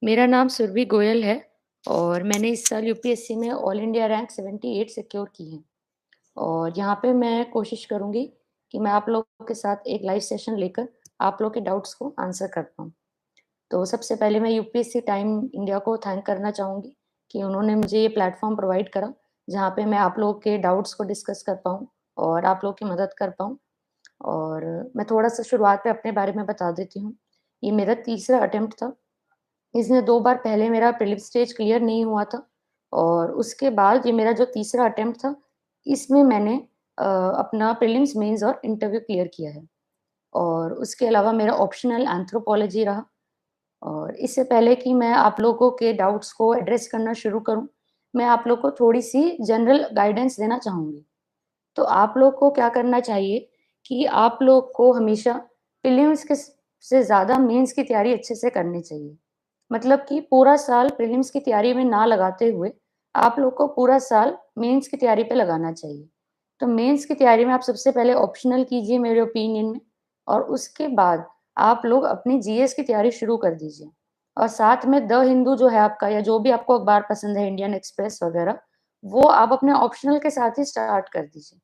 मेरा नाम सुरभि गोयल है और मैंने इस साल यूपीएससी में ऑल इंडिया रैंक 78 सिक्योर की है। और यहाँ पे मैं कोशिश करूँगी कि मैं आप लोगों के साथ एक लाइव सेशन लेकर आप लोग के डाउट्स को आंसर कर पाऊँ। तो सबसे पहले मैं यूपीएससी टाइम इंडिया को थैंक करना चाहूँगी कि उन्होंने मुझे ये प्लेटफ़ॉर्म प्रोवाइड करा, जहाँ पे मैं आप लोगों के डाउट्स को डिस्कस कर पाऊँ और आप लोग की मदद कर पाऊँ। और मैं थोड़ा-सा शुरुआत में अपने बारे में बता देती हूँ। ये मेरा तीसरा अटेम्प्ट था। इसमें 2 बार पहले मेरा प्रीलिम्स स्टेज क्लियर नहीं हुआ था और उसके बाद ये मेरा जो तीसरा अटेम्प्ट था, इसमें मैंने अपना प्रीलिम्स, मेंस और इंटरव्यू क्लियर किया है। और उसके अलावा मेरा ऑप्शनल एंथ्रोपोलॉजी रहा। और इससे पहले कि मैं आप लोगों के डाउट्स को एड्रेस करना शुरू करूँ, मैं आप लोग को थोड़ी-सी जनरल गाइडेंस देना चाहूँगी। तो आप लोग को क्या करना चाहिए कि आप लोग को हमेशा प्रीलिम्स के से ज़्यादा मेंस की तैयारी अच्छे से करनी चाहिए। मतलब कि पूरा साल प्रीलिम्स की तैयारी में ना लगाते हुए, आप लोग को पूरा साल मेंस की तैयारी पे लगाना चाहिए। तो मेंस की तैयारी में आप सबसे पहले ऑप्शनल कीजिए मेरे ओपिनियन में, और उसके बाद आप लोग अपनी जीएस की तैयारी शुरू कर दीजिए। और साथ में द हिंदू जो है आपका, या जो भी आपको अखबार पसंद है, इंडियन एक्सप्रेस वगैरह, वो आप अपने ऑप्शनल के साथ ही स्टार्ट कर दीजिए।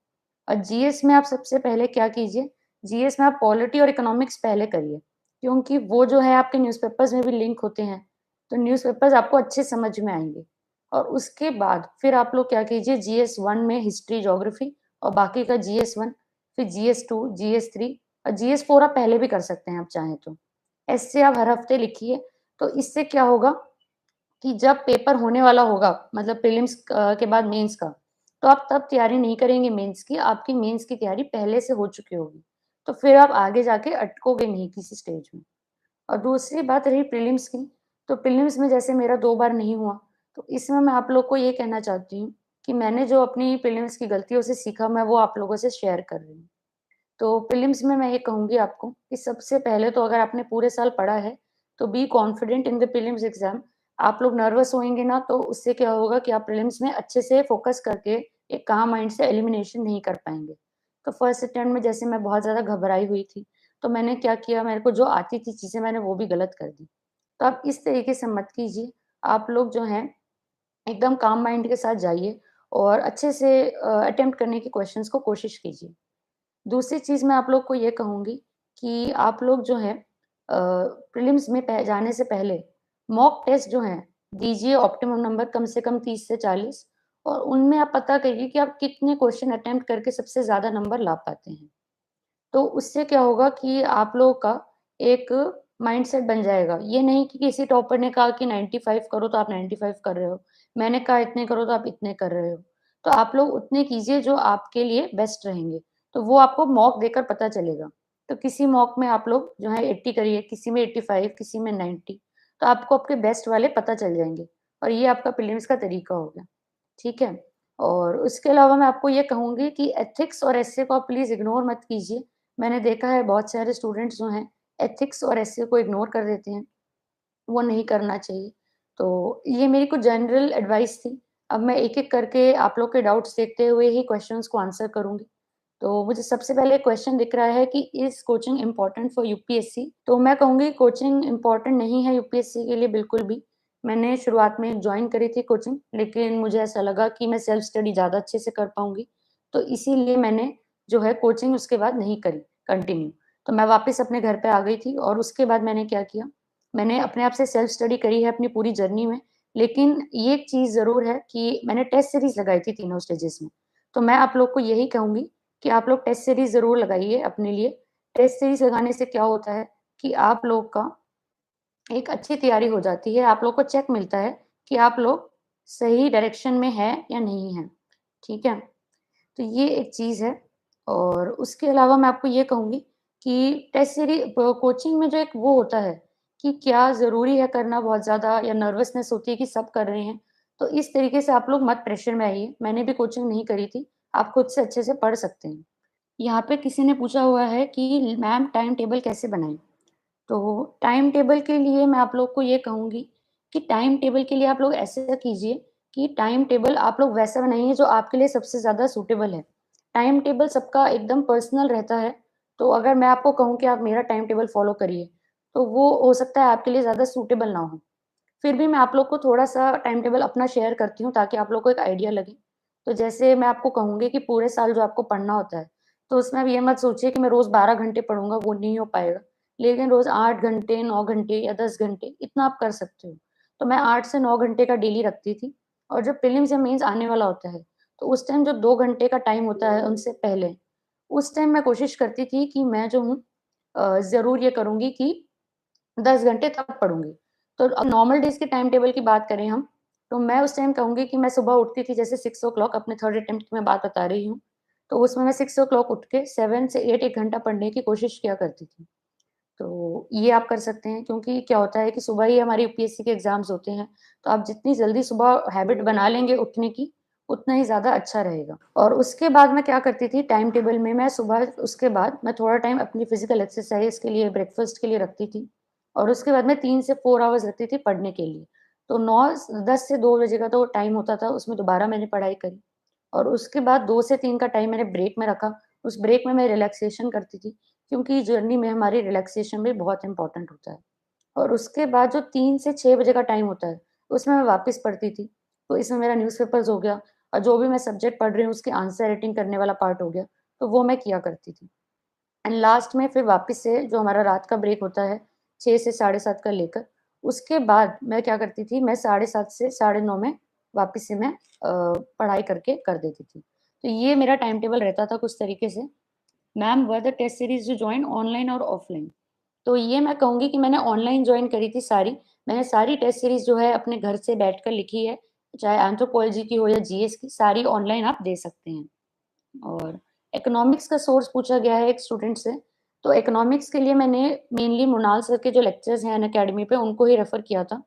और जीएस में आप सबसे पहले क्या कीजिए, जीएस में आप पॉलिटी और इकोनॉमिक्स पहले करिए, क्योंकि वो जो है आपके न्यूज़पेपर्स में भी लिंक होते हैं, तो न्यूज़पेपर्स आपको अच्छे समझ में आएँगे। और उसके बाद फिर आप लोग क्या कीजिए, जीएस 1 में हिस्ट्री, ज्योग्राफी और बाकी का जीएस 1, फिर जीएस 2, जीएस 3 और जीएस 4 आप पहले भी कर सकते हैं आप चाहें तो। ऐसे आप हर हफ्ते लिखिए, तो इससे क्या होगा कि जब पेपर होने वाला होगा, मतलब प्रीलिम्स के बाद मेंस का, तो आप तब तैयारी नहीं करेंगे मेंस की, आपकी मेंस की तैयारी पहले से हो चुकी होगी। तो फिर आप आगे जाके अटकोगे नहीं किसी स्टेज में। और दूसरी बात रही प्रीलिम्स की, तो प्रीलिम्स में जैसे मेरा 2 बार नहीं हुआ, तो इसमें मैं आप लोग को ये कहना चाहती हूँ कि मैंने जो अपनी प्रीलिम्स की गलतियों से सीखा, मैं वो आप लोगों से शेयर कर रही हूँ। तो प्रीलिम्स में मैं ये कहूँगी आपको कि सबसे पहले तो अगर आपने पूरे साल पढ़ा है, तो be confident in the prelims exam. आप लोग नर्वस होएँगे ना, तो उससे क्या होगा कि आप प्रीलिम्स में अच्छे से फ़ोकस करके एक काम माइंड से एलिमिनेशन नहीं कर पाएँगे। तो फर्स्ट अटेम्प्ट में जैसे मैं बहुत ज़्यादा घबराई हुई थी, तो मैंने क्या किया, मेरे को जो आती थी चीज़ें मैंने वो भी गलत कर दी। तो आप इस तरीके से मत कीजिए। आप लोग जो हैं एकदम काम माइंड के साथ जाइए और अच्छे से अटेम्प्ट करने की क्वेश्चंस को कोशिश कीजिए। दूसरी चीज़ मैं आप लोग को ये कहूँगी कि आप लोग जो हैं प्रीलिम्स में पह जाने से पहले मॉक टेस्ट जो हैं, दीजिए ऑप्टिमम नंबर कम से कम 30 से 40, और उनमें आप पता करिए कि आप कितने क्वेश्चन अटेम्प्ट करके सबसे ज़्यादा नंबर ला पाते हैं। तो उससे क्या होगा कि आप लोगों का एक माइंडसेट बन जाएगा। ये नहीं कि किसी टॉपर ने कहा कि 95 करो तो आप 95 कर रहे हो। मैंने कहा इतने करो तो आप इतने कर रहे हो। तो आप लोग उतने कीजिए जो आपके लिए बेस्ट रहेंगे। तो वो आपको मॉक देकर पता चलेगा। तो किसी मॉक में आप लोग जो है 80 करिए, किसी में 85, किसी में 90, तो आपको आपके बेस्ट वाले पता चल जाएँगे। और ये आपका प्रीलिम्स का तरीका हो गया। ठीक है? और उसके अलावा मैं आपको ये कहूँगी कि एथिक्स और एसे को आप प्लीज़ इग्नोर मत कीजिए। मैंने देखा है बहुत सारे स्टूडेंट्स जो हैं, एथिक्स और एसे को इग्नोर कर देते हैं, वो नहीं करना चाहिए। तो ये मेरी कुछ जनरल एडवाइस थी। अब मैं एक-एक करके आप लोग के डाउट्स देखते हुए ही क्वेश्चन्स को आंसर करूँगी। तो मुझे सबसे पहले क्वेश्चन दिख रहा है कि is coaching important for UPSC? तो मैं कहूँगी कोचिंग इम्पोर्टेंट नहीं है यूपीएससी के लिए बिल्कुल भी। मैंने शुरुआत में जॉइन करी थी कोचिंग, लेकिन मुझे ऐसा लगा कि मैं सेल्फ स्टडी ज़्यादा अच्छे से कर पाऊँगी। तो इसीलिए मैंने जो है कोचिंग उसके बाद नहीं करी कंटिन्यू। तो मैं वापस अपने घर पे आ गई थी और उसके बाद मैंने क्या किया, मैंने अपने आप से सेल्फ स्टडी करी है अपनी पूरी जर्नी में। लेकिन ये एक चीज़ ज़रूर है कि मैंने टेस्ट सीरीज़ लगाई थी तीनों स्टेजेस में। तो मैं आप लोग को यही कहूँगी कि आप लोग टेस्ट सीरीज़ ज़रूर लगाइए अपने लिए। टेस्ट सीरीज़ लगाने से क्या होता है कि आप लोग का एक अच्छी तैयारी हो जाती है, आप लोग को चेक मिलता है कि आप लोग सही डायरेक्शन में हैं या नहीं हैं, ठीक है? तो ये एक चीज़ है। और उसके अलावा मैं आपको ये कहूँगी कि टेस्ट सीरी प कोचिंग में जो एक वो होता है कि क्या ज़रूरी है करना बहुत ज़्यादा, या नर्वसनेस होती है कि सब कर रहे हैं, तो इस तरीके से आप लोग मत प्रेशर में आइए। मैंने भी कोचिंग नहीं करी थी, आप खुद से अच्छे से पढ़ सकते हैं। यहाँ पे किसी ने पूछा हुआ है कि मैम टाइम टेबल कैसे बनाएँ? तो टाइम टेबल के लिए मैं आप लोग को ये कहूँगी कि टाइम टेबल के लिए आप लोग ऐसा कीजिए कि टाइम टेबल आप लोग वैसा बनाइए जो आपके लिए सबसे ज़्यादा सूटेबल है। टाइम टेबल सबका एकदम पर्सनल रहता है, तो अगर मैं आपको कहूँ कि आप मेरा टाइम टेबल फ़ॉलो करिए, तो वो हो सकता है आपके लिए ज़्यादा सूटेबल ना हो। फिर भी मैं आप लोग को थोड़ा-सा टाइम टेबल अपना शेयर करती हूँ ताकि आप लोग को एक आइडिया लगे। तो जैसे मैं आपको कहूँगी कि पूरे साल जो आपको पढ़ना होता है, तो उसमें आप ये मत सोचिए कि मैं रोज़ 12 घंटे पढ़ूँगा, वो नहीं हो पाएगा। लेकिन रोज़ 8 घंटे, 9 घंटे या 10 घंटे इतना आप कर सकते हो। तो मैं 8 से 9 घंटे का डेली रखती थी और जब प्रीलिम्स या मेंस आने वाला होता है, तो उस टाइम जो 2 घंटे का टाइम होता है उनसे पहले, उस टाइम मैं कोशिश करती थी कि मैं जो हूँ ज़रूर ये करूँगी कि 10 घंटे तब पढ़ूँगी। तो अब नॉर्मल डेज़ के टाइम टेबल की बात करें हम, तो मैं उस टाइम कहूँगी कि मैं सुबह उठती थी जैसे 6 ओ क्लॉक अपने थर्ड अटेम्प्ट की मैं बात बता रही हूँ। तो उसमें मैं 6 ओ क्लॉक उठ के 7 से 8 1 घंटा पढ़ने की कोशिश किया करती थी। तो ये आप कर सकते हैं क्योंकि क्या होता है कि सुबह ही हमारी यूपीएससी के एग्ज़ाम्स होते हैं, तो आप जितनी जल्दी सुबह हैबिट बना लेंगे उठने की, उतना ही ज़्यादा अच्छा रहेगा। और उसके बाद मैं क्या करती थी टाइम टेबल में मैं सुबह उसके बाद मैं थोड़ा टाइम अपनी फिज़िकल एक्सरसाइज़ के लिए, ब्रेकफ़ास्ट के लिए रखती थी और उसके बाद मैं 3 से 4 आवर्स रखती थी पढ़ने के लिए। तो 10 से 2 बजे का तो टाइम होता था, उसमें दोबारा मैंने पढ़ाई करी और उसके बाद 2 से 3 का टाइम मैंने ब्रेक में रखा। उस ब्रेक में मैं रिलैक्सेशन करती थी। क्योंकि जर्नी में हमारी रिलैक्सेशन भी बहुत इम्पोर्टेंट होता है। और उसके बाद जो 3 से 6 बजे का टाइम होता है, उसमें मैं वापस पढ़ती थी। तो इसमें मेरा न्यूज़पेपर्स हो गया और जो भी मैं सब्जेक्ट पढ़ रही हूँ उसकी आंसर राइटिंग करने वाला पार्ट हो गया, तो वो मैं किया करती थी। एंड लास्ट में फिर वापस से जो हमारा रात का ब्रेक होता है, 6 से साढ़े 7 का लेकर, उसके बाद मैं क्या करती थी, मैं साढ़े 7 से साढ़े 9 में वापस से मैं पढ़ाई करके कर देती थी। तो ये मेरा टाइम टेबल रहता था कुछ तरीके से। Ma'am were the test series you join online और ऑफलाइन? तो ये मैं कहूँगी कि मैंने ऑनलाइन जॉइन करी थी सारी। मैंने सारी टेस्ट सीरीज़ जो है अपने घर से बैठकर लिखी है, चाहे एंथ्रोपोलॉजी की हो या जीएस की, सारी ऑनलाइन आप दे सकते हैं। और इकोनॉमिक्स का सोर्स पूछा गया है एक स्टूडेंट से, तो इकोनॉमिक्स के लिए मैंने मेनली मृणाल सर के जो लेक्चर्स हैं अनअकैडमी पे, उनको ही रेफ़र किया था।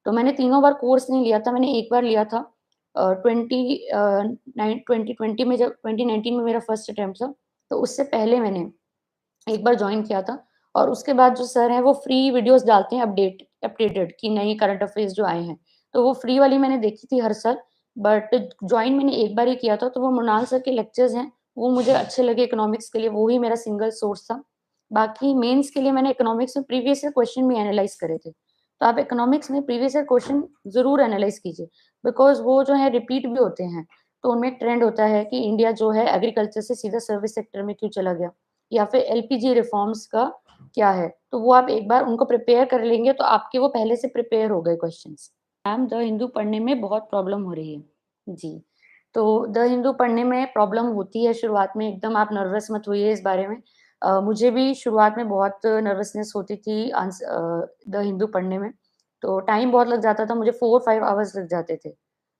तो मैंने तीनों बार कोर्स नहीं लिया था, मैंने एक बार लिया था 2020 में जब 2019 में मेरा फर्स्ट अटेम्प्ट था, तो उससे पहले मैंने एक बार जॉइन किया था और उसके बाद जो सर हैं वो फ्री वीडियोज़ डालते हैं अपडेटेड कि नई करंट अफ़ेयर्स जो आए हैं। तो वो फ्री वाली मैंने देखी थी हर साल, बट जॉइन मैंने एक बार ही किया था, तो वो मृणाल सर के लेक्चर्स हैं, वो मुझे अच्छे लगे इकोनॉमिक्स के लिए, वो ही मेरा सिंगल सोर्स था। बाकी मेंस के लिए मैंने इकोनॉमिक्स में प्रीवियस ईयर क्वेश्चन भी एनालाइज़ करे थे। तो आप इकोनॉमिक्स में प्रीवियस ईयर क्वेश्चन ज़रूर एनालाइज़ कीजिए, बिकॉज़ वो जो है रिपीट भी होते हैं। तो उनमें एक ट्रेंड होता है कि इंडिया जो है एग्रीकल्चर से सीधा सर्विस सेक्टर में क्यों चला गया? या फिर एलपीजी रिफॉर्म्स का क्या है? तो वो आप एक बार उनको प्रिपेयर कर लेंगे तो आपके वो पहले से प्रिपेयर हो गए क्वेश्चन्स। मैम द हिंदू पढ़ने में बहुत प्रॉब्लम हो रही है। जी, तो द हिंदू पढ़ने में प्रॉब्लम होती है शुरुआत में, एकदम आप नर्वस मत होइए इस बारे में। मुझे भी शुरुआत में बहुत नर्वसनेस होती थी द हिंदू पढ़ने में, तो टाइम बहुत लग जाता था, मुझे 4-5 आवर्स लग जाते थे।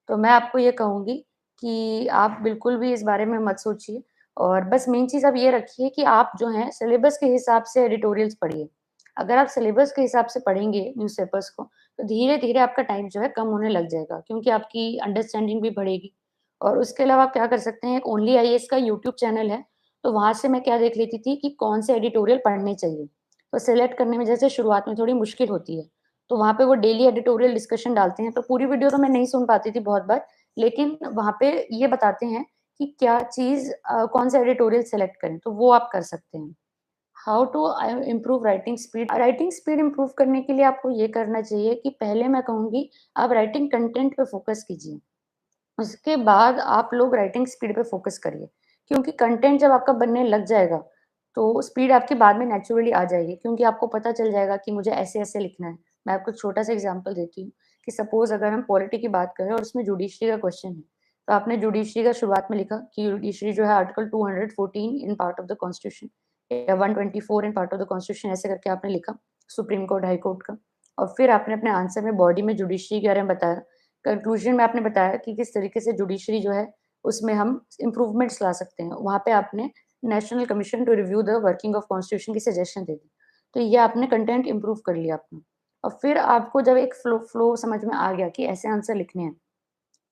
तो मैं आपको ये कहूँगी कि आप बिल्कुल भी इस बारे में मत सोचिए और बस मेन चीज़ आप ये रखिए कि आप जो हैं सिलेबस के हिसाब से एडिटोरियल्स पढ़िए। अगर आप सिलेबस के हिसाब से पढ़ेंगे न्यूज़पेपर्स को, तो धीरे-धीरे आपका टाइम जो है कम होने लग जाएगा क्योंकि आपकी अंडरस्टैंडिंग भी बढ़ेगी। और उसके अलावा आप क्या कर सकते हैं, एक ओनली आईएएस का यूट्यूब चैनल है, तो वहाँ से मैं क्या देख लेती थी कि कौन से एडिटोरियल पढ़ने चाहिए। तो सेलेक्ट करने में जैसे शुरुआत में थोड़ी मुश्किल होती है, तो वहाँ पे वो डेली एडिटोरियल डिस्कशन डालते हैं, तो पूरी वीडियो तो मैं नहीं सुन पाती थी बहुत बार, लेकिन वहाँ पे ये बताते हैं कि क्या चीज़ कौन सा एडिटोरियल सेलेक्ट करें, तो वो आप कर सकते हैं। How to improve writing speed improve करने के लिए आपको ये करना चाहिए कि पहले मैं कहूँगी आप राइटिंग कंटेंट पे फ़ोकस कीजिए। उसके बाद आप लोग राइटिंग स्पीड पे फ़ोकस करिए, क्योंकि कंटेंट जब आपका बनने लग जाएगा, तो स्पीड आपकी बाद में नेचुरली आ जाएगी क्योंकि आपको पता चल जाएगा कि मुझे ऐसे-ऐसे लिखना है। मैं आपको छोटा-सा एग्ज़ाम्पल देती हूँ कि सपोज़ अगर हम पॉलिटी की बात करें और उसमें जुडिशरी का क्वेश्चन है, तो आपने जुडिशरी का शुरुआत में लिखा कि जुडिशरी जो है article 214 in part of the constitution या 124 in part of the constitution ऐसे करके आपने लिखा, सुप्रीम कोर्ट, हाई कोर्ट का। और फिर आपने अपने आंसर में बॉडी में जुडिशरी के बारे में बताया। कंक्लूजन में आपने बताया कि किस तरीके से जुडिशरी जो है, उसमें हम इम्प्रूवमेंट्स ला सकते हैं। वहाँ पे आपने national commission to review the working of constitution की सजेशन दे दी। तो ये आपने कंटेंट इम्प्रूव कर लिया अपना और फिर आपको जब एक फ्लो समझ में आ गया कि ऐसे आंसर लिखने हैं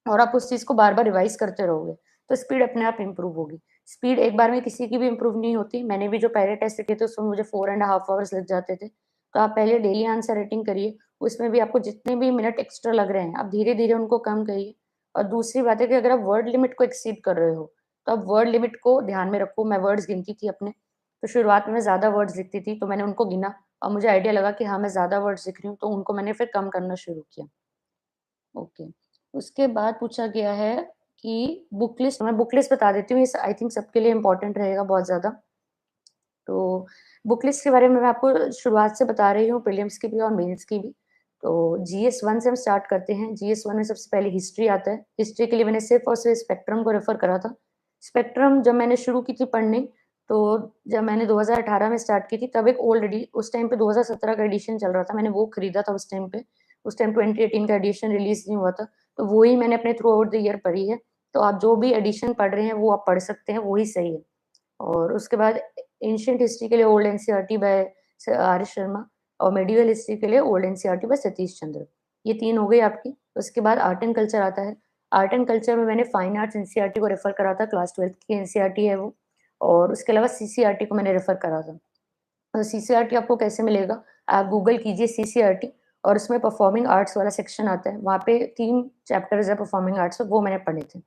और आप उस चीज़ को बार-बार रिवाइज़ करते रहोगे, तो स्पीड अपने आप इम्प्रूव होगी। स्पीड एक बार में किसी की भी इम्प्रूव नहीं होती। मैंने भी जो पहले टेस्ट किए थे उसमें मुझे 4 एंड हाफ आवर्स लग जाते थे। तो आप पहले डेली आंसर राइटिंग करिए, उसमें भी आपको जितने भी मिनट एक्स्ट्रा लग रहे हैं, आप धीरे-धीरे उनको कम करिए। और दूसरी बात है कि अगर आप वर्ड लिमिट को एक्सीड कर रहे हो, तो आप वर्ड लिमिट को ध्यान में रखो। मैं वर्ड्स गिनती थी अपने, तो शुरुआत में मैं ज़्यादा वर्ड्स लिखती थी, तो मैंने उनको गिना, और मुझे आइडिया लगा कि हाँ, मैं ज़्यादा वर्ड्स लिख रही हूँ, तो उनको मैंने फिर कम करना शुरू किया। ओके। उसके बाद पूछा गया है कि बुक लिस्ट बता देती हूँ, ये आई थिंक सबके लिए इम्पोर्टेंट रहेगा बहुत ज़्यादा। तो बुक लिस्ट के बारे में मैं आपको शुरुआत से बता रही हूँ, प्रीलिम्स की भी और मेंस की भी। तो जीएस 1 से हम स्टार्ट करते हैं। जीएस 1 में सबसे पहले हिस्ट्री आता है। हिस्ट्री के लिए मैंने सिर्फ़ और सिर्फ़ स्पेक्ट्रम को रेफ़र करा था। स्पेक्ट्रम जब मैंने शुरू की थी पढ़नी, तो जब मैंने 2018 में स्टार्ट की थी, तब एक ओल्ड उस टाइम पे 2017 का एडिशन चल रहा था, मैंने वो खरीदा था उस टाइम पे। उस टाइम 2018 का एडिशन रिलीज़ नहीं हुआ था, तो वो ही मैंने अपने थ्रू आउट द ईयर पढ़ी है। तो आप जो भी एडिशन पढ़ रहे हैं, वो आप पढ़ सकते हैं, वो ही सही है। और उसके बाद एंशिएंट हिस्ट्री के लिए old NCERT by R S Sharma और मेडिवल हिस्ट्री के लिए old NCERT by Satish Chandra. ये 3 हो गई आपकी। उसके बाद आर्ट एंड कल्चर आता है। आर्ट एंड कल्चर में मैंने फाइन आर्ट्स एनसीईआरटी को रेफर करा था, क्लास 12th की एनसीईआरटी है वो। और उसके अलावा सीसीईआरटी को मैंने रेफर करा था। सीसीईआरटी आपको कैसे मिलेगा? आप गूगल कीजिए सीसीईआरटी और उसमें परफॉर्मिंग आर्ट्स वाला सेक्शन आता है। वहाँ पे 3 चैप्टर्स है परफॉर्मिंग आर्ट्स में, वो मैंने पढ़े थे।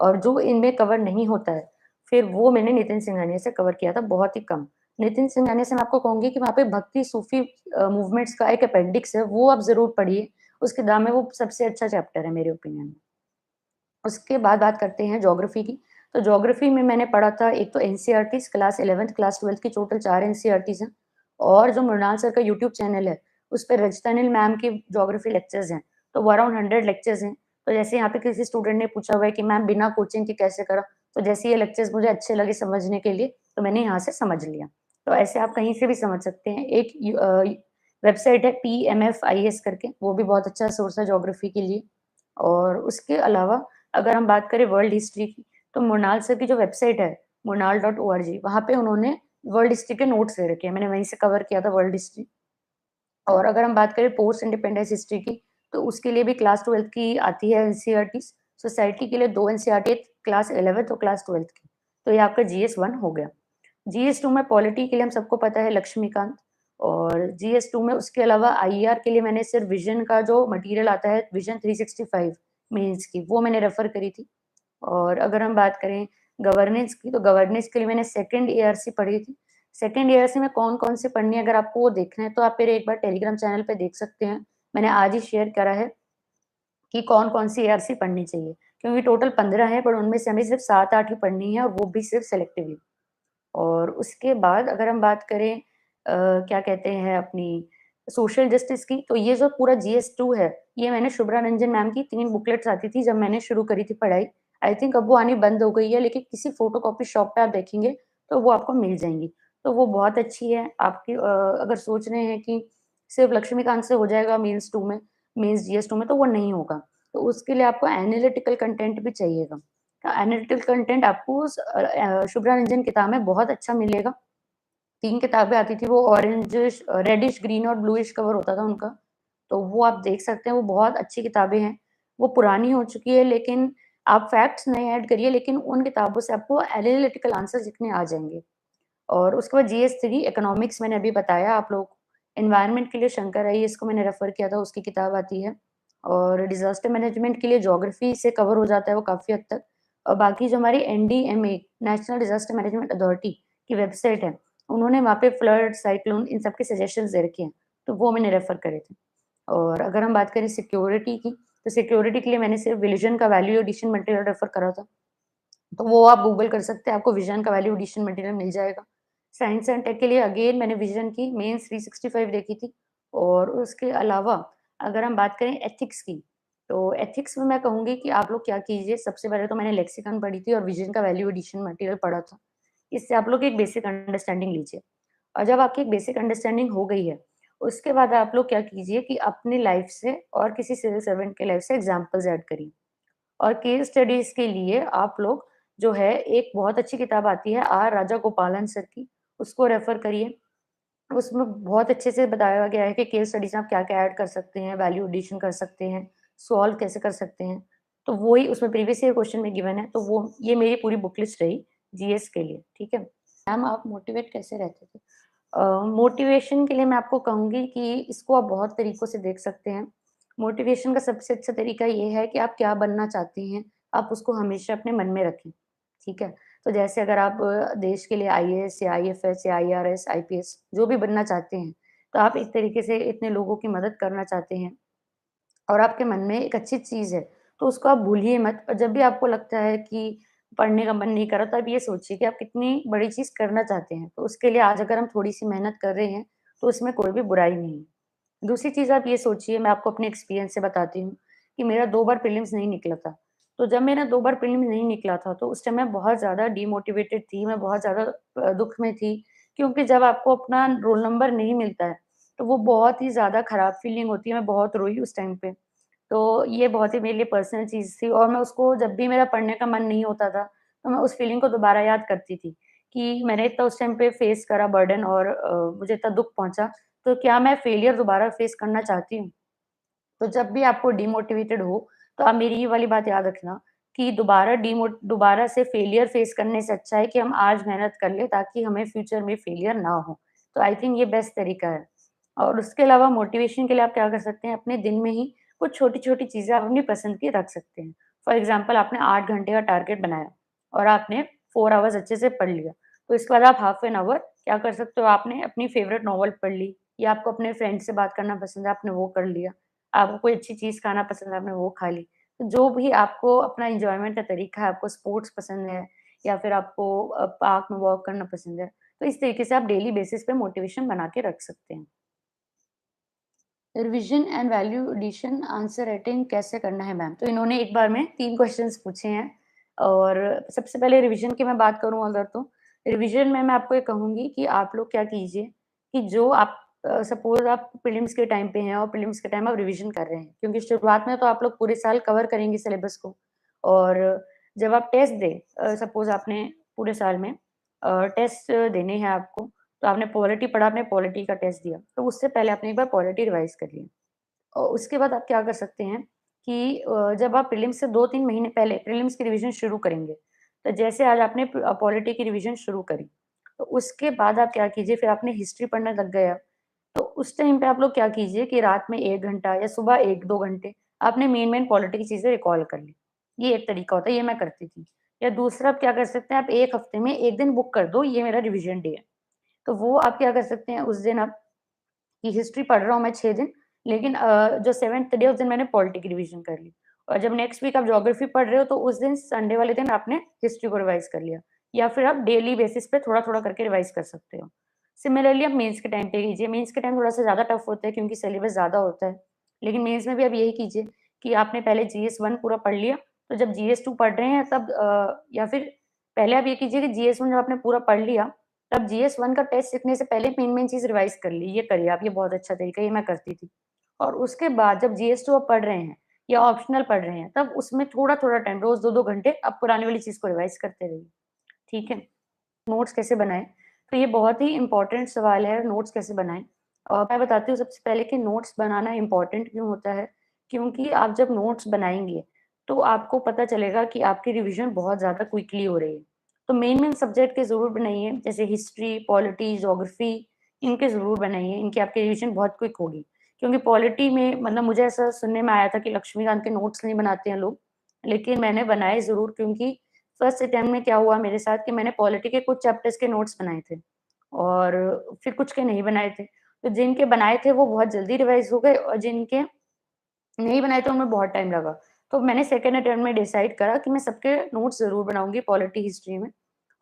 और जो इनमें कवर नहीं होता है, फिर वो मैंने नितिन सिंघानिया से कवर किया था बहुत ही कम। नितिन सिंघानिया से मैं आपको कहूँगी कि वहाँ पे भक्ति सूफ़ी मूवमेंट्स का एक अपेंडिक्स है, वो आप ज़रूर पढ़िए। उस किताब में वो सबसे अच्छा चैप्टर है मेरे ओपिनियन में। उसके बाद बात करते हैं ज्योग्राफी की। तो ज्योग्राफी में मैंने पढ़ा था एक तो NCERTs class 11th, class 12th की टोटल 4 एनसीईआरटीज़ हैं और जो मृणाल सर का यूट्यूब चैनल है, उस पे रजता अनिल मैम की ज्योग्राफी लेक्चर्स हैं, तो वो अराउंड 100 लेक्चर्स हैं। तो जैसे यहाँ पे किसी स्टूडेंट ने पूछा हुआ है कि मैम बिना कोचिंग के कैसे करा? तो जैसे ये लेक्चर्स मुझे अच्छे लगे समझने के लिए, तो मैंने यहाँ से समझ लिया। तो ऐसे आप कहीं से भी समझ सकते हैं। एक वेबसाइट है पीएमएफआईएस करके, वो भी बहुत अच्छा सोर्स है ज्योग्राफी के लिए। और उसके अलावा अगर हम बात करें वर्ल्ड हिस्ट्री की, तो मृणाल सर की जो वेबसाइट है, murnal.org, वहाँ पे उन्होंने वर्ल्ड हिस्ट्री के नोट्स दे रखे हैं। मैंने वहीं से कवर किया था वर्ल्ड हिस्ट्री। और अगर हम बात करें पोस्ट इंडिपेंडेंस हिस्ट्री की, तो उसके लिए भी क्लास 12th की आती है एनसीईआरटीज़। सोसाइटी के लिए 2 एनसीईआरटी, क्लास 11th और क्लास 12th की। तो ये आपका जीएस 1 हो गया। जीएस 2 में पॉलिटी के लिए हम सबको पता है लक्ष्मीकांत। और जीएस 2 में उसके अलावा आईआर के लिए मैंने सिर्फ विज़न का जो मटेरियल आता है, विज़न 365 मेंस की, वो मैंने रेफर करी थी। और अगर हम बात करें गवर्नेंस की, तो गवर्नेंस के लिए मैंने सेकंड एआरसी पढ़ी थी। सेकंड एआरसी में कौन-कौन सी पढ़नी है, अगर आपको वो देखना है, तो आप मेरे एक बार टेलीग्राम चैनल पे देख सकते हैं। मैंने आज ही शेयर करा है कि कौन-कौन सी एआरसी पढ़नी चाहिए, क्योंकि टोटल 15 है, पर उनमें से हमें सिर्फ 7-8 ही पढ़नी है और वो भी सिर्फ सेलेक्टिवली। और उसके बाद अगर हम बात करें क्या कहते हैं अपनी सोशल जस्टिस की, तो ये जो पूरा जीएस 2 है, ये मैंने शुभ्रा रंजन मैम की 3 बुकलेट्स आती थी जब मैंने शुरू करी थी पढ़ाई। आई थिंक अब वो आनी बंद हो गई है, लेकिन किसी फ़ोटोकॉपी शॉप पे आप देखेंगे, तो वो आपको मिल जाएँगी। तो वो बहुत अच्छी है, आपकी अगर सोच रहे हैं कि सिर्फ़ लक्ष्मीकांत से हो जाएगा मेंस जीएस 2 में, तो वो नहीं होगा। तो उसके लिए आपको एनालिटिकल कंटेंट भी चाहिएगा। एनालिटिकल कंटेंट आपको शुभ्रा रंजन किताब में बहुत अच्छा मिलेगा। 3 किताबें आती थी, वो ऑरेंजिश रेडिश, ग्रीन और ब्लूइश कवर होता था उनका। तो वो आप देख सकते हैं, वो बहुत अच्छी किताबें हैं। वो पुरानी हो चुकी है, लेकिन आप फैक्ट्स नहीं ऐड करिए, लेकिन उन किताबों से आपको एनालिटिकल आंसर्स लिखने आ जाएँगे। और उसके बाद जीएस 3 इकोनॉमिक्स मैंने अभी बताया आप लोगों को। एनवायरनमेंट के लिए शंकर अय्यर को मैंने रेफ़र किया था, उसकी किताब आती है। और डिज़ास्टर मैनेजमेंट के लिए ज्योग्राफी से कवर हो जाता है वो काफ़ी हद तक। और बाकी जो हमारी NDMA, national disaster management authority की वेबसाइट है, उन्होंने वहाँ पे फ्लड, साइक्लोन इन सब के सजेशंस दे रखे हैं, तो वो मैंने रेफ़र करे थे। और अगर हम बात करें सिक्योरिटी की, तो सिक्योरिटी के लिए मैंने सिर्फ विज़न का वैल्यू एडिशन मटेरियल रेफ़र करा था। तो वो आप गूगल कर सकते हैं, आपको विज़न का वैल्यू एडिशन मटेरियल मिल जाएगा। साइंस एंड टेक के लिए अगेन मैंने विज़न की मेंस 365 देखी थी। और उसके अलावा अगर हम बात करें एथिक्स की, तो एथिक्स में मैं कहूँगी कि आप लोग क्या कीजिए, सबसे पहले तो मैंने लेक्सिकन पढ़ी थी और विज़न का वैल्यू एडिशन मटेरियल पढ़ा था। इससे आप लोग एक बेसिक अंडरस्टैंडिंग लीजिए। और जब आपकी एक बेसिक अंडरस्टैंडिंग हो गई है, उसके बाद आप लोग क्या कीजिए कि अपनी लाइफ़ से और किसी सिविल सर्वेंट की लाइफ़ से एग्ज़ाम्पल्स ऐड करिए। और केस स्टडीज़ के लिए आप लोग जो है, एक बहुत अच्छी किताब आती है आर राजा गोपालन सर की, उसको रेफ़र करिए। उसमें बहुत अच्छे से बताया गया है कि केस स्टडीज़ में आप क्या-क्या ऐड कर सकते हैं, वैल्यू एडिशन कर सकते हैं, सॉल्व कैसे कर सकते हैं। तो वो ही उसमें प्रीवियस ईयर क्वेश्चन में गिवन है, तो वो ये मेरी पूरी बुक लिस्ट रही जीएस के लिए, ठीक है। मैम आप मोटिवेट कैसे रहते थे? मोटिवेशन के लिए मैं आपको कहूँगी कि इसको आप बहुत तरीकों से देख सकते हैं। मोटिवेशन का सबसे अच्छा तरीका ये है कि आप क्या बनना चाहते हैं, आप उसको हमेशा अपने मन में रखें, ठीक है? तो जैसे अगर आप देश के लिए आईएएस या आईएफएस या आईआरएस, आईपीएस जो भी बनना चाहते हैं, तो आप एक तरीके से इतने लोगों की मदद करना चाहते हैं और आपके मन में एक अच्छी चीज़ है, तो उसको आप भूलिए मत। और जब भी आपको लगता है कि पढ़ने का मन नहीं कर रहा, तो आप ये सोचिए कि आप कितनी बड़ी चीज़ करना चाहते हैं। तो उसके लिए आज अगर हम थोड़ी-सी मेहनत कर रहे हैं, तो उसमें कोई भी बुराई नहीं है। दूसरी चीज़ आप ये सोचिए, मैं आपको अपने एक्सपीरियंस से बताती हूँ कि मेरा 2 बार प्रीलिम्स नहीं निकला था। तो जब मेरा 2 बार प्रीलिम्स नहीं निकला था, तो उस टाइम मैं बहुत ज़्यादा डीमोटिवेटेड थी, मैं बहुत ज़्यादा दुःख में थी, क्योंकि जब आपको अपना रोल नंबर नहीं मिलता है, तो वो बहुत ही ज़्यादा खराब फीलिंग होती है। मैं बहुत रोई उस टाइम पे। तो ये बहुत ही मेरे लिए पर्सनल चीज़ थी और मैं उसको जब भी मेरा पढ़ने का मन नहीं होता था, तो मैं उस फीलिंग को दोबारा याद करती थी कि मैंने इतना उस टाइम पे फेस करा बर्डन और मुझे इतना दुःख पहुँचा, तो क्या मैं फेलियर दोबारा फेस करना चाहती हूँ? तो जब भी आपको डिमोटिवेटेड हो, तो आप मेरी ये वाली बात याद रखना कि दोबारा से फेलियर फेस करने से अच्छा है कि हम आज मेहनत कर लें ताकि हमें फ्यूचर में फेलियर ना हो। तो आई थिंक ये बेस्ट तरीका है। और उसके अलावा मोटिवेशन के लिए आप क्या कर सकते हैं, अपने दिन में ही कुछ छोटी-छोटी चीज़ें आप अपनी पसंद की रख सकते हैं। फॉर एग्ज़ाम्पल आपने 8 घंटे का टारगेट बनाया और आपने 4 आवर्स अच्छे से पढ़ लिया। तो इसके बाद आप हाफ एन आवर क्या कर सकते हो, आपने अपनी फ़ेवरेट नॉवल पढ़ ली या आपको अपने फ्रेंड से बात करना पसंद है, आपने वो कर लिया। आपको कोई अच्छी चीज़ खाना पसंद है, आपने वो खा ली। तो जो भी आपको अपना एन्जॉयमेंट का तरीका है, आपको स्पोर्ट्स पसंद है या फिर आपको पार्क में वॉक करना पसंद है, तो इस तरीके से आप डेली बेसिस पे मोटिवेशन बना के रख सकते हैं। Revision and value addition answer writing कैसे करना है मैम? तो इन्होंने एक बार में 3 क्वेश्चन्स पूछे हैं और सबसे पहले रिविज़न की मैं बात करूँ अगर तो, रिविज़न में मैं आपको ये कहूँगी कि आप लोग क्या कीजिए कि जो आप सपोज़ आप प्रीलिम्स के टाइम पे हैं और प्रीलिम्स के टाइम आप रिविज़न कर रहे हैं, क्योंकि शुरुआत में तो आप लोग पूरे साल कवर करेंगे सिलेबस को और जब आप टेस्ट दें सपोज़ आपने पूरे साल में टेस्ट देने हैं आपको, तो आपने पॉलिटी पढ़ा, आपने पॉलिटी का टेस्ट दिया, तो उससे पहले आपने एक बार पॉलिटी रिवाइज़ कर लिया। और उसके बाद आप क्या कर सकते हैं कि जब आप प्रीलिम्स से 2-3 महीने पहले प्रीलिम्स की रिवीजन शुरू करेंगे, तो जैसे आज आपने पॉलिटी की रिवीजन शुरू करी, तो उसके बाद आप क्या कीजिए फिर आपने हिस्ट्री पढ़ने लग गए आप, तो उस टाइम पे आप लोग क्या कीजिए कि रात में 1 घंटा या सुबह 1-2 घंटे आपने मेन-मेन पॉलिटी की चीज़ें रिकॉल कर ली। ये एक तरीका होता है, ये मैं करती थी। या दूसरा आप क्या कर सकते हैं, आप 1 हफ्ते में 1 दिन बुक कर दो, ये मेरा रिवीजन डे है। तो वो आप क्या कर सकते हैं, उस दिन आप कि हिस्ट्री पढ़ रहा हूँ मैं 6 दिन, लेकिन जो 7th डे उस दिन मैंने पॉलिटी की रिवीजन कर ली और जब नेक्स्ट वीक आप ज्योग्राफी पढ़ रहे हो, तो उस दिन संडे वाले दिन आपने हिस्ट्री को रिवाइज़ कर लिया या फिर आप डेली बेसिस पे थोड़ा-थोड़ा करके रिवाइज़ कर सकते हो। सिमिलरली आप मेंस के टाइम पे कीजिए, मेंस के टाइम थोड़ा-सा ज़्यादा टफ होता है क्योंकि सिलेबस ज़्यादा होता है, लेकिन मेंस में भी आप यही कीजिए कि आपने पहले जीएस 1 पूरा पढ़ लिया, तो जब जीएस 2 पढ़ रहे हैं तब या फिर पहले आप ये कीजिए कि जीएस 1 जब आपने पूरा पढ़ लिया, तब जीएस 1 का टेस्ट लिखने से पहले मेन-मेन चीज़ रिवाइज़ कर ली, ये करिए आप, ये बहुत अच्छा तरीका है, ये मैं करती थी। और उसके बाद जब जीएस 2 आप पढ़ रहे हैं या ऑप्शनल पढ़ रहे हैं, तब उसमें थोड़ा-थोड़ा टाइम, रोज़ 2-2 घंटे आप पुरानी वाली चीज़ को रिवाइज़ करते रहिए, ठीक है? नोट्स कैसे बनाएँ? तो ये बहुत ही इम्पोर्टेंट सवाल है, नोट्स कैसे बनाएँ? और मैं बताती हूँ सबसे पहले कि नोट्स बनाना इम्पोर्टेंट क्यों होता है? क्योंकि आप जब नोट्स बनाएँगे, तो आपको पता चलेगा कि आपकी रिवीज़न बहुत ज़्यादा क्विकली हो रही है। तो मेन-मेन सब्जेक्ट के ज़रूर बनाइए, जैसे हिस्ट्री, पॉलिटी, ज्योग्राफी, इनके ज़रूर बनाइए, इनकी आपकी रिवीज़न बहुत क्विक होगी। क्योंकि पॉलिटी में मतलब मुझे ऐसा सुनने में आया था कि लक्ष्मीकांत के नोट्स नहीं बनाते हैं लोग, लेकिन मैंने बनाए ज़रूर क्योंकि फर्स्ट अटेम्प्ट में क्या हुआ मेरे साथ कि मैंने पॉलिटी के कुछ चैप्टर्स के नोट्स बनाए थे और फिर कुछ के नहीं बनाए थे। तो जिनके बनाए थे वो बहुत जल्दी रिवाइज़ हो गए और जिनके नहीं बनाए थे उनमें बहुत टाइम लगा। तो मैंने सेकंड अटेम्प्ट में डिसाइड करा कि मैं सबके नोट्स ज़रूर बनाऊँगी पॉलिटी, हिस्ट्री में।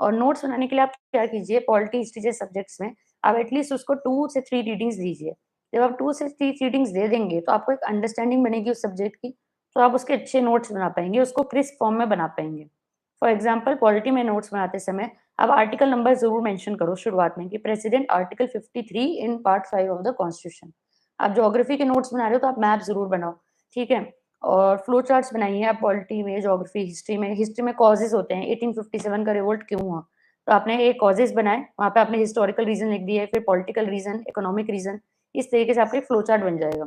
और नोट्स बनाने के लिए आप क्या कीजिए, पॉलिटी, हिस्ट्री जैसे सब्जेक्ट्स में आप एटलीस्ट उसको 2 से 3 रीडिंग्स दीजिए। जब आप 2 से 3 रीडिंग्स दे देंगे तो आपको एक अंडरस्टैंडिंग बनेगी उस सब्जेक्ट की, तो आप उसके अच्छे नोट्स बना पाएँगे, उसको क्रिस्प फॉर्म में बना पाएँगे। फॉर एग्ज़ाम्पल पॉलिटी में नोट्स बनाते समय आप आर्टिकल नंबर ज़रूर मेंशन करो शुरुआत में कि president article 53 in part 5 of the constitution. आप ज्योग्राफी के नोट्स बना रहे हो तो आप मैप ज़रूर बनाओ, ठीक है? और फ्लो चार्ट्स बनाइए आप पॉलिटी में, ज्योग्राफी, हिस्ट्री में कॉजेज़ होते हैं, 1857 का रिवोल्ट क्यों हुआ? तो आपने एक कॉजेज़ बनाए, वहाँ पे आपने हिस्टोरिकल रीज़न लिख दिए, फिर पॉलिटिकल रीज़न, इकोनॉमिक रीज़न, इस तरीके से आपका एक फ्लो चार्ट बन जाएगा।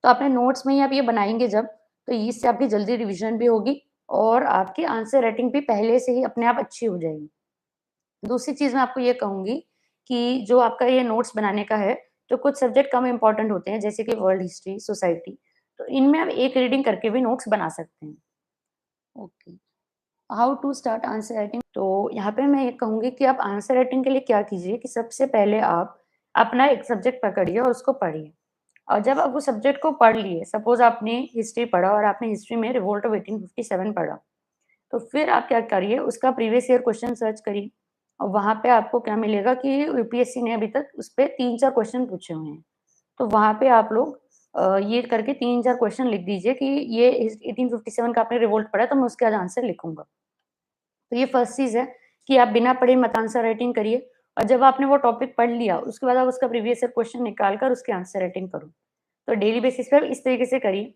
तो आपने नोट्स में ही आप ये बनाएँगे जब, तो इससे आपकी जल्दी रिवीज़न भी होगी और आपकी आंसर राइटिंग भी पहले से ही अपने आप अच्छी हो जाएगी। दूसरी चीज़ मैं आपको ये कहूँगी कि जो आपका ये नोट्स बनाने का है, तो कुछ सब्जेक्ट कम इम्पोर्टेंट होते हैं, जैसे कि वर्ल्ड हिस्ट्री, सोसाइटी, तो इनमें आप एक रीडिंग करके भी नोट्स बना सकते हैं। Okay, how to start answer writing? तो यहाँ पे मैं ये कहूँगी कि आप आंसर राइटिंग के लिए क्या कीजिए कि सबसे पहले आप अपना एक सब्जेक्ट पकड़िए और उसको पढ़िए। और जब आप उस सब्जेक्ट को पढ़ लिए, सपोज़ आपने हिस्ट्री पढ़ा और आपने हिस्ट्री में रिवोल्ट ऑफ 1857 पढ़ा, तो फिर आप क्या करिए, उसका प्रीवियस ईयर क्वेश्चन सर्च करिए और वहाँ पे आपको क्या मिलेगा कि यूपीएससी ने अभी तक उसपे 3-4 क्वेश्चन पूछे हुए हैं। तो वहाँ पे आप लोग ये करके 3-4 क्वेश्चन लिख दीजिए कि ये इस 1857 का आपने रिवोल्ट पढ़ा, तो मैं उसके आज आंसर लिखूँगा। तो ये फर्स्ट चीज़ है कि आप बिना पढ़े मत आंसर राइटिंग करिए और जब आपने वो टॉपिक पढ़ लिया, उसके बाद आप उसका प्रीवियस ईयर क्वेश्चन निकाल कर उसके आंसर राइटिंग करो। तो डेली बेसिस पे आप इस तरीके से करिए